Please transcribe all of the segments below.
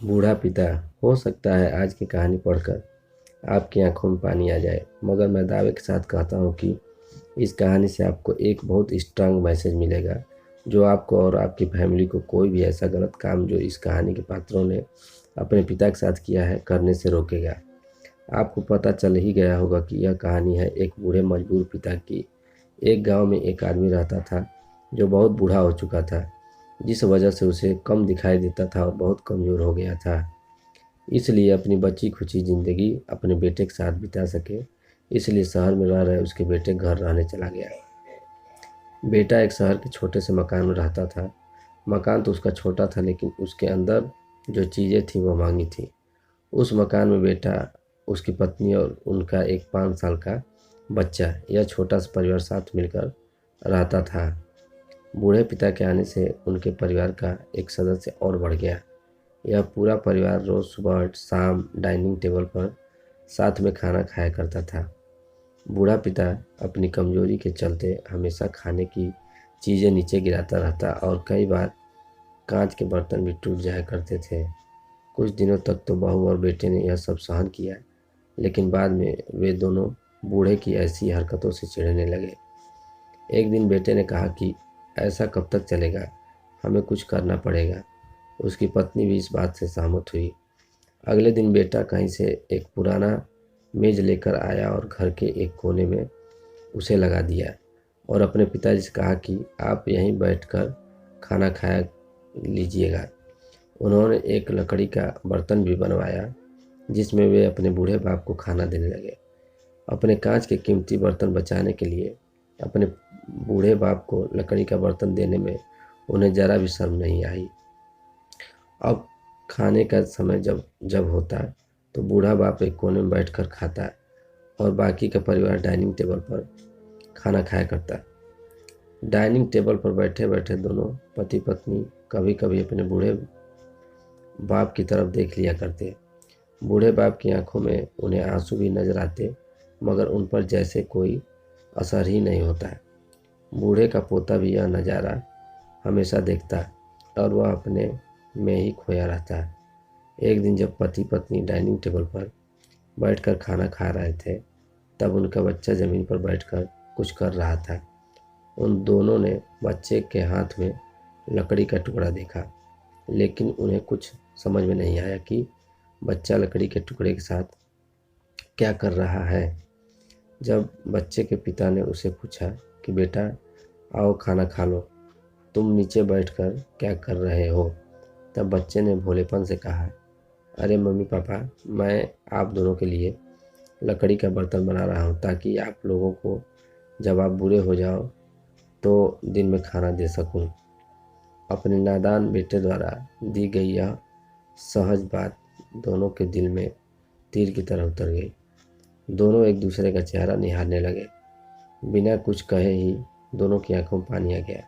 बूढ़ा पिता। हो सकता है आज की कहानी पढ़कर आपकी आंखों में पानी आ जाए, मगर मैं दावे के साथ कहता हूँ कि इस कहानी से आपको एक बहुत स्ट्रांग मैसेज मिलेगा, जो आपको और आपकी फैमिली को कोई भी ऐसा गलत काम जो इस कहानी के पात्रों ने अपने पिता के साथ किया है करने से रोकेगा। आपको पता चल ही गया होगा कि यह कहानी है एक बूढ़े मजबूर पिता की। एक गांव में एक आदमी रहता था जो बहुत बूढ़ा हो चुका था, जिस वजह से उसे कम दिखाई देता था और बहुत कमज़ोर हो गया था। इसलिए अपनी बची खुची ज़िंदगी अपने बेटे के साथ बिता सके, इसलिए शहर में रह रहे उसके बेटे के घर रहने चला गया। बेटा एक शहर के छोटे से मकान में रहता था। मकान तो उसका छोटा था, लेकिन उसके अंदर जो चीज़ें थीं वो महंगी थीं। उस मकान में बेटा, उसकी पत्नी और उनका एक 5 साल का बच्चा, यह छोटा सा परिवार साथ मिलकर रहता था। बूढ़े पिता के आने से उनके परिवार का एक सदस्य और बढ़ गया। यह पूरा परिवार रोज़ सुबह और शाम डाइनिंग टेबल पर साथ में खाना खाया करता था। बूढ़ा पिता अपनी कमजोरी के चलते हमेशा खाने की चीज़ें नीचे गिराता रहता और कई बार कांच के बर्तन भी टूट जाया करते थे। कुछ दिनों तक तो बहू और बेटे ने यह सब सहन किया, लेकिन बाद में वे दोनों बूढ़े की ऐसी हरकतों से चिढ़ने लगे। एक दिन बेटे ने कहा कि ऐसा कब तक चलेगा, हमें कुछ करना पड़ेगा। उसकी पत्नी भी इस बात से सहमत हुई। अगले दिन बेटा कहीं से एक पुराना मेज लेकर आया और घर के एक कोने में उसे लगा दिया और अपने पिताजी से कहा कि आप यहीं बैठकर खाना खाया लीजिएगा। उन्होंने एक लकड़ी का बर्तन भी बनवाया जिसमें वे अपने बूढ़े बाप को खाना देने लगे। अपने कांच के कीमती बर्तन बचाने के लिए अपने बूढ़े बाप को लकड़ी का बर्तन देने में उन्हें जरा भी शर्म नहीं आई। अब खाने का समय जब जब होता तो बूढ़ा बाप एक कोने में बैठकर खाता और बाकी का परिवार डाइनिंग टेबल पर खाना खाया करता। डाइनिंग टेबल पर बैठे बैठे दोनों पति पत्नी कभी कभी अपने बूढ़े बाप की तरफ देख लिया करते। बूढ़े बाप की आंखों में उन्हें आंसू भी नजर आते, मगर उन पर जैसे कोई असर ही नहीं होता। बूढ़े का पोता भी यह नज़ारा हमेशा देखता और वह अपने में ही खोया रहता। एक दिन जब पति पत्नी डाइनिंग टेबल पर बैठकर खाना खा रहे थे, तब उनका बच्चा ज़मीन पर बैठकर कुछ कर रहा था। उन दोनों ने बच्चे के हाथ में लकड़ी का टुकड़ा देखा, लेकिन उन्हें कुछ समझ में नहीं आया कि बच्चा लकड़ी के टुकड़े के साथ क्या कर रहा है। जब बच्चे के पिता ने उसे पूछा कि बेटा आओ खाना खा लो, तुम नीचे बैठकर क्या कर रहे हो, तब बच्चे ने भोलेपन से कहा, अरे मम्मी पापा, मैं आप दोनों के लिए लकड़ी का बर्तन बना रहा हूँ ताकि आप लोगों को जब आप बूढ़े हो जाओ तो दिन में खाना दे सकूँ। अपने नादान बेटे द्वारा दी गई यह सहज बात दोनों के दिल में तीर की तरह उतर गई। दोनों एक दूसरे का चेहरा निहारने लगे। बिना कुछ कहे ही दोनों की आंखों में पानी आ गया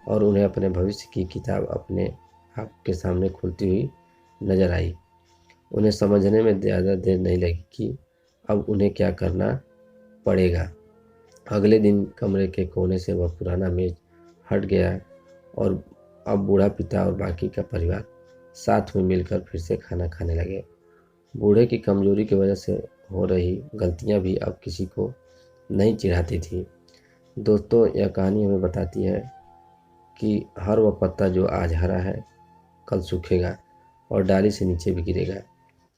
और उन्हें अपने भविष्य की किताब अपने आप के सामने खुलती हुई नजर आई। उन्हें समझने में ज़्यादा देर नहीं लगी कि अब उन्हें क्या करना पड़ेगा। अगले दिन कमरे के कोने से वह पुराना मेज हट गया और अब बूढ़ा पिता और बाकी का परिवार साथ में मिलकर फिर से खाना खाने लगे। बूढ़े की कमजोरी की वजह से हो रही गलतियां भी अब किसी को नहीं चिढ़ाती थी। दोस्तों, यह कहानी हमें बताती है कि हर वह पत्ता जो आज हरा है कल सूखेगा और डाली से नीचे भी गिरेगा।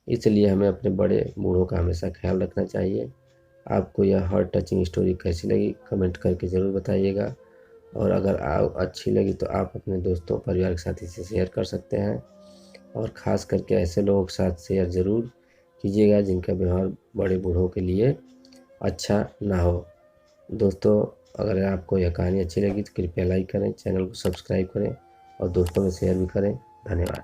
इसलिए हमें अपने बड़े बूढ़ों का हमेशा ख्याल रखना चाहिए। आपको यह हार्ट टचिंग स्टोरी कैसी लगी कमेंट करके ज़रूर बताइएगा, और अगर अच्छी लगी तो आप अपने दोस्तों परिवार के साथ इसे शेयर कर सकते हैं, और ख़ास करके ऐसे लोगों के साथ शेयर ज़रूर कीजिएगा जिनका व्यवहार बड़े बूढ़ों के लिए अच्छा ना हो। दोस्तों, अगर आपको यह कहानी अच्छी लगी तो कृपया लाइक करें, चैनल को सब्सक्राइब करें और दोस्तों में शेयर भी करें। धन्यवाद।